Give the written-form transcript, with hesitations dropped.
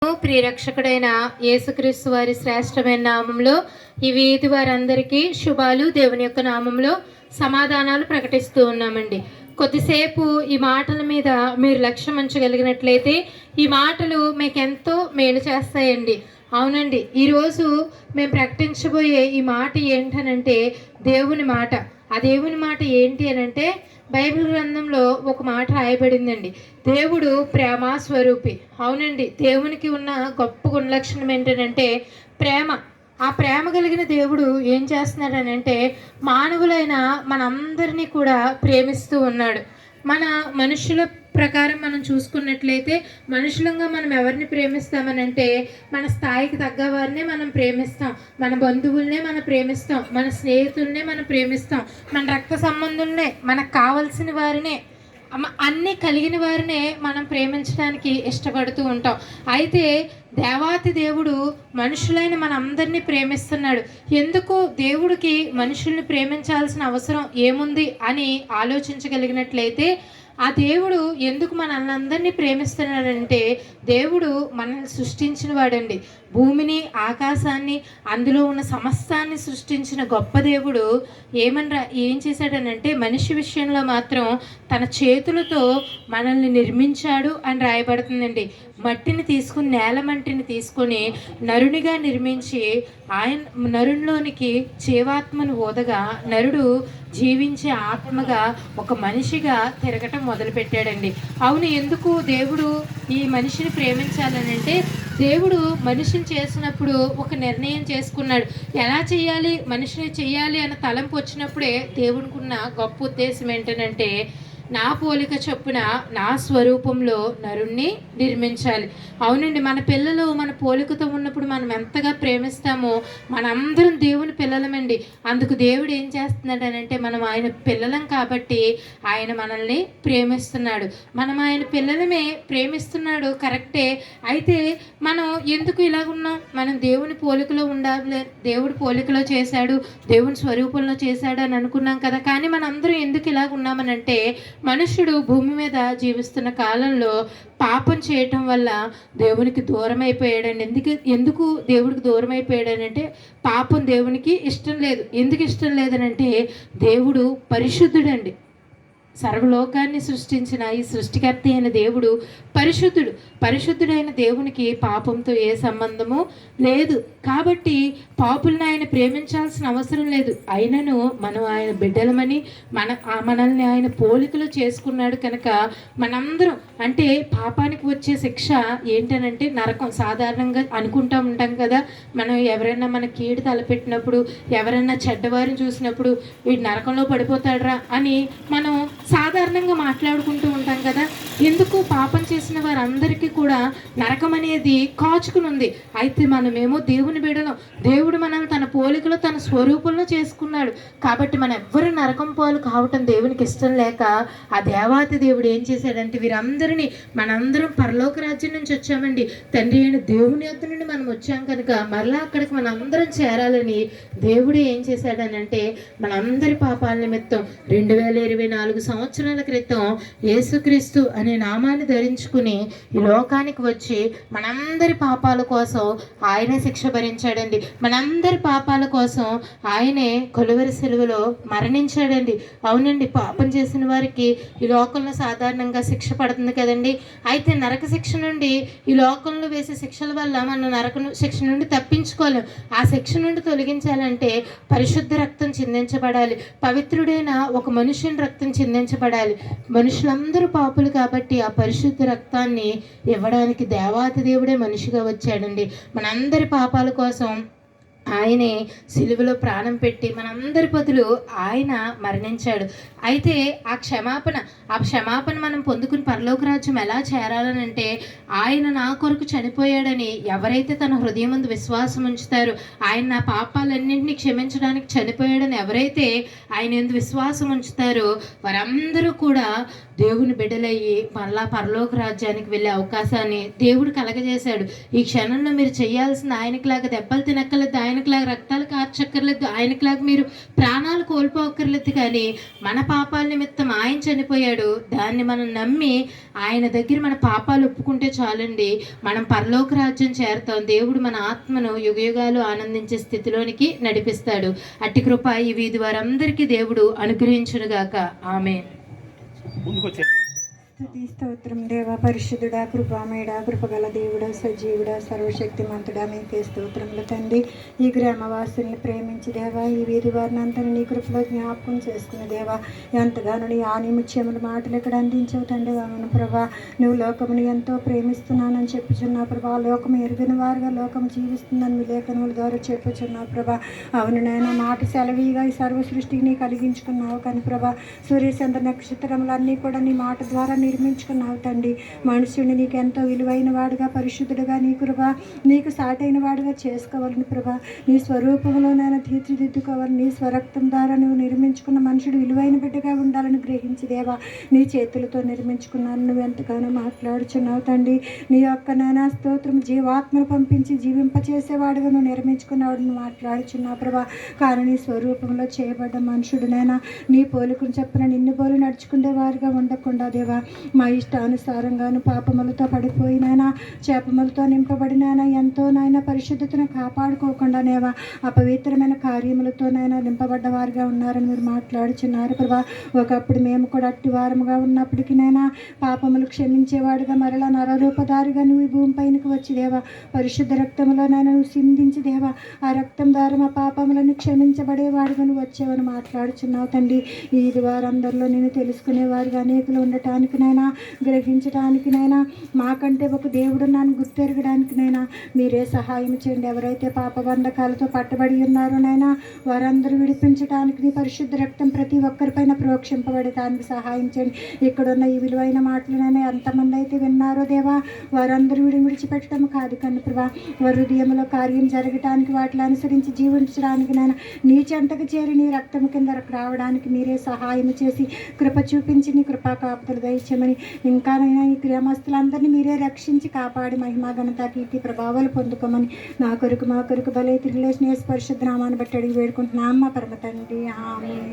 ప్రియరక్షకుడైన యేసుక్రీస్తు వారి శ్రేష్టమైన నామంలో ఈ వీధి వారందరికీ శుభాలు, దేవుని యొక్క నామంలో సమాధానాలు ప్రకటిస్తూ ఉన్నామండి. కొద్దిసేపు ఈ మాటల మీద మీరు లక్ష్యం ఉంచగలిగినట్లయితే ఈ మాటలు మీకు ఎంతో మేలు చేస్తాయండి. అవునండి, ఈరోజు మేము ప్రకటించబోయే ఈ మాట ఏంటనంటే దేవుని మాట. ఆ దేవుని మాట ఏంటి అనంటే బైబిల్ గ్రంథంలో ఒక మాట రాయబడిందండి. దేవుడు ప్రేమ స్వరూపి. అవునండి, దేవునికి ఉన్న గొప్ప గుణలక్షణం ఏంటంటే ప్రేమ. ఆ ప్రేమ కలిగిన దేవుడు ఏం చేస్తున్నాడనంటే మానవులైన మనందరినీ కూడా ప్రేమిస్తూ ఉన్నాడు. మన మనుషుల ప్రకారం మనం చూసుకున్నట్లయితే మనుషులంగా మనం ఎవరిని ప్రేమిస్తామనంటే మన స్థాయికి తగ్గ వారినే మనం ప్రేమిస్తాం, మన బంధువులనే మనం ప్రేమిస్తాం, మన స్నేహితులనే మనం ప్రేమిస్తాం, మన రక్త సంబంధులనే, మనకు కావలసిన వారినే, అన్నీ కలిగిన వారినే మనం ప్రేమించడానికి ఇష్టపడుతూ ఉంటాం. అయితే దేవాతి దేవుడు మనుషులైన మనందరినీ ప్రేమిస్తున్నాడు. ఎందుకు దేవుడికి మనుషుల్ని ప్రేమించాల్సిన అవసరం ఏముంది అని ఆలోచించగలిగినట్లయితే ఆ దేవుడు ఎందుకు మనల్ని అందరినీ ప్రేమిస్తున్నాడంటే దేవుడు మనల్ని సృష్టించిన వాడండి. భూమిని, ఆకాశాన్ని, అందులో ఉన్న సమస్తాన్ని సృష్టించిన గొప్ప దేవుడు ఏం చేశాడనంటే మనిషి విషయంలో మాత్రం తన చేతులతో మనల్ని నిర్మించాడు అని రాయబడుతుందండి. మట్టిని తీసుకుని, నేల మట్టిని తీసుకొని నరునిగా నిర్మించి ఆయన నరునిలోనికి జీవాత్మను ఓదగా నరుడు జీవించే ఆత్మగా ఒక మనిషిగా తిరగటం మొదలుపెట్టాడండి. అవును, ఎందుకు దేవుడు ఈ మనిషిని ప్రేమించాలనంటే దేవుడు మనిషిని చేసినప్పుడు ఒక నిర్ణయం చేసుకున్నాడు. ఎలా చేయాలి, మనిషిని చేయాలి అన్న తలంపు వచ్చినప్పుడే దేవునికి ఉన్న గొప్ప ఉద్దేశం ఏంటనంటే నా పోలిక చొప్పున నా స్వరూపంలో నరుణ్ణి నిర్మించాలి. అవునండి, మన పిల్లలు మన పోలికతో ఉన్నప్పుడు మనం ఎంతగా ప్రేమిస్తామో మనందరం దేవుని పిల్లలమండి. అందుకు దేవుడు ఏం చేస్తున్నాడనంటే మనం ఆయన పిల్లలం కాబట్టి ఆయన మనల్ని ప్రేమిస్తున్నాడు. మనం ఆయన పిల్లలమే ప్రేమిస్తున్నాడు, కరెక్టే. అయితే మనం ఎందుకు ఇలాగున్నాం? మనం దేవుని పోలికలో ఉండాలి, దేవుడి పోలికలో చేశాడు, దేవుని స్వరూపంలో చేశాడు అని అనుకున్నాం కదా. కానీ మనందరం ఎందుకు ఇలాగున్నామనంటే మనుషుడు భూమి మీద జీవిస్తున్న కాలంలో పాపం చేయటం వల్ల దేవునికి దూరం అయిపోయాడండి. ఎందుకు దేవుడికి దూరం అయిపోయాడనంటే పాపం దేవునికి ఇష్టం లేదు. ఎందుకు ఇష్టం లేదనంటే దేవుడు పరిశుద్ధుడండి. సర్వలోకాన్ని సృష్టించిన ఈ సృష్టికర్త అయిన దేవుడు పరిశుద్ధుడు. పరిశుద్ధుడైన దేవునికి పాపంతో ఏ సంబంధము లేదు. కాబట్టి పాపులను ఆయన ప్రేమించాల్సిన అవసరం లేదు. అయినను మనం ఆయన బిడ్డలమని మనల్ని ఆయన పోలికలు చేసుకున్నాడు కనుక మనందరం, అంటే పాపానికి వచ్చే శిక్ష ఏంటనంటే నరకం. సాధారణంగా అనుకుంటూ ఉంటాం కదా, మనం ఎవరైనా మన కీడు తలపెట్టినప్పుడు, ఎవరైనా చెడ్డవారిని చూసినప్పుడు వీడు నరకంలో పడిపోతాడరా అని మనం సాధారణంగా మాట్లాడుకుంటూ ఉంటాం కదా. ఎందుకు? పాపం చేసిన వారందరికీ కూడా నరకం అనేది కాచుకుని ఉంది. అయితే మనమేమో దేవుని బిడ్డలం. దేవుడు మనం తన పోలికలో తన స్వరూపంలో చేసుకున్నాడు కాబట్టి మనం ఎవ్వరు నరకం పాలు కావటం దేవునికి ఇష్టం లేక ఆ దేవాతి దేవుడు ఏం చేశాడంటే వీరందరినీ, మనందరం పరలోక రాజ్యం నుంచి వచ్చామండి, తండ్రి అయిన దేవుని యొద్ద నుండి మనం వచ్చాం కనుక మరలా అక్కడికి మనందరం చేరాలని దేవుడు ఏం చేశాడనంటే మనందరి పాపాల నిమిత్తం 2024 సంవత్సరాల క్రితం యేసుక్రీస్తు అనే నామాన్ని ధరించుకుని ఈ లోకానికి వచ్చి మనందరి పాపాల కోసం ఆయనే శిక్ష భరించాడండి. మనందరి పాపాల కోసం ఆయనే కలువరి సిలువలో మరణించాడండి. అవునండి, పాపం చేసిన వారికి ఈ లోకంలో సాధారణంగా శిక్ష పడుతుంది కదండి. అయితే నరక శిక్ష నుండి, ఈ లోకంలో వేసే శిక్షల వల్ల మనం నరక శిక్ష నుండి తప్పించుకోలేం. ఆ శిక్ష నుండి తొలగించాలంటే పరిశుద్ధ రక్తం చిందించబడాలి, పవిత్రుడైన ఒక మనుషుని రక్తం చిందించబడాలి. మనుషులందరూ పాపులు కాబట్టి ఆ పరిశుద్ధ రక్తాన్ని ఇవ్వడానికి దేవాతి దేవుడే మనిషిగా వచ్చాడండి. మనందరి పాపాల కోసం ఆయనే సిలువలో ప్రాణం పెట్టి మనందరి బదులు ఆయన మరణించాడు. అయితే ఆ క్షమాపణ మనం పొందుకుని పరలోక రాజ్యం ఎలా చేరాలనంటే ఆయన నా కొరకు చనిపోయాడని ఎవరైతే తన హృదయం ముందు విశ్వాసం ఉంచుతారో, ఆయన నా పాపాలన్నింటినీ క్షమించడానికి చనిపోయాడని ఎవరైతే ఆయన యందు విశ్వాసం ఉంచుతారో వారందరూ కూడా దేవుని బిడ్డలయ్యి మళ్ళా పరలోక రాజ్యానికి వెళ్ళే అవకాశాన్ని దేవుడు కలగజేశాడు. ఈ క్షణంలో మీరు చేయాల్సిన ఆయనకిలాగా దెబ్బలు తినక్కర్లేదు, ఆయనకిలాగా రక్తాలు కార్చక్కర్లేదు, ఆయనకిలాగా మీరు ప్రాణాలు కోల్పోక్కర్లేదు. కానీ మన పాపాల నిమిత్తం ఆయన చనిపోయాడు. దాన్ని మనం నమ్మి ఆయన దగ్గర మన పాపాలు ఒప్పుకుంటే చాలండి, మనం పరలోక రాజ్యం చేరుతాం. దేవుడు మన ఆత్మను యుగయుగాలు ఆనందించే స్థితిలోనికి నడిపిస్తాడు. అట్టి కృప ఈ వీధి వారందరికీ దేవుడు అనుగ్రహించునుగాక. ఆమేన్. స్తుతి స్తోత్రం దేవా, పరిశుద్ధుడా, కృపామయుడా, కృపగల దేవుడా, సజీవుడా, సర్వశక్తిమంతుడా, మీకే స్తోత్రములు తండ్రి. ఈ గ్రామవాసుల్ని ప్రేమించి దేవా, ఈ వీధి వారిని అంతని నీ కృపలో జ్ఞాపకం చేసుకుని దేవా, ఎంతగానో నీ ఆనిముత్యముల మాటలు ఇక్కడ అందించవు తండ్రి. అవును ప్రభా, నువ్వు లోకముని ఎంతో ప్రేమిస్తున్నానని చెప్పుచున్నావు ప్రభా. లోకం ఎరిగిన వారుగా లోకం జీవిస్తుందని మీ లేఖనముల ద్వారా చెప్పుచున్నావు ప్రభా. అవును నాయన, మాట సెలవిగా ఈ సర్వ సృష్టికి నీ కలిగించుకున్నావు కానీ ప్రభా, సూర్యచంద్ర నక్షత్రములన్నీ కూడా నీ మాట ద్వారా నిర్మించుకున్నావు తండ్రి. మనుషుని నీకు ఎంతో విలువైన వాడుగా, పరిశుద్ధుడుగా, నీ కృప నీకు సాటైన వాడుగా చేసుకోవాలని ప్రభా. నీ స్వరూపంలోనైనా తీర్చిదిద్దుకోవాలి. నీ స్వరక్తం ద్వారా నువ్వు నిర్మించుకున్న మనుషుడు విలువైన బిడ్డగా ఉండాలని గ్రహించి దేవా, నీ చేతులతో నిర్మించుకున్నాను. నువ్వు ఎంతగానో మాట్లాడుచున్నావు తండ్రి. నీ యొక్క నానా స్తోత్రం, జీవాత్మను పంపించి జీవింపచేసేవాడుగా నువ్వు నిర్మించుకున్నావు మాట్లాడుచున్నావు ప్రభా. కానీ నీ స్వరూపంలో చేయబడ్డ మనుషుడునైనా నీ పోలికను చెప్పిన నిన్ను పోలి నడుచుకునే వారుగా ఉండకుండా దేవా, మా ఇష్టానుసారంగాను పాపములతో పడిపోయినైనా, చేపములతో నింపబడినైనా, ఎంతో నాయన పరిశుద్ధతను కాపాడుకోకుండా నేవా అపవిత్రమైన కార్యములతోనైనా నింపబడ్డ వారుగా ఉన్నారని మీరు మాట్లాడుచున్నారు ప్రభా. ఒకప్పుడు మేము కూడా అట్టి వారముగా ఉన్నప్పటికీనైనా పాపములు క్షమించేవాడుగా మరలా నరరూపధారిగా నువ్వు ఈ భూమి పైనకి వచ్చి దేవా, పరిశుద్ధ రక్తములోనైనా నువ్వు సిందించి దేవా, ఆ రక్తం ద్వారా మా పాపములను క్షమించబడేవాడుగా నువ్వు వచ్చేవని మాట్లాడుచున్నావు తండ్రి. ఈ వారందరిలో నేను తెలుసుకునేవారుగా అనేకులు ఉండటానికినైనా, గ్రహించడానికినైనా, మాకంటే ఒక దేవుడు నన్ను గుర్తెరగడానికినైనా మీరే సహాయం చేయండి. ఎవరైతే పాపబంధకాలతో పట్టబడి ఉన్నారో నైనా వారందరూ విడిపించడానికి నీ పరిశుద్ధ రక్తం ప్రతి ఒక్కరిపైన ప్రోక్షింపబడటానికి సహాయం చేయండి. ఇక్కడున్న ఈ విలువైన మాటలనైనా ఎంతమంది అయితే విన్నారో దేవా, వారందరూ విడిచిపెట్టడం కాదు కానీ ప్రభా, వారి హృదయంలో కార్యం జరగటానికి, వాటిని అనుసరించి జీవించడానికి నైనా నీ చెంతకు చేరి నీ రక్తం కింద రావడానికి మీరే సహాయం చేసి కృప చూపించి నీ కృపా కాపుతలు దయచేయమని, ఇంకానైనా ఈ గ్రామస్తులందరినీ మీరే రక్షించి కాపాడి మహిమా ఘనత కీర్తి ప్రభావాలు పొందుకోమని నా కొరకు మా కొరకు బలై తిరిగిలేసిన పరిశుద్ధ నామాన్ని బట్టి అడిగి వేడుకుంటున్నాం మా పరమ తండ్రి. ఆమేన్.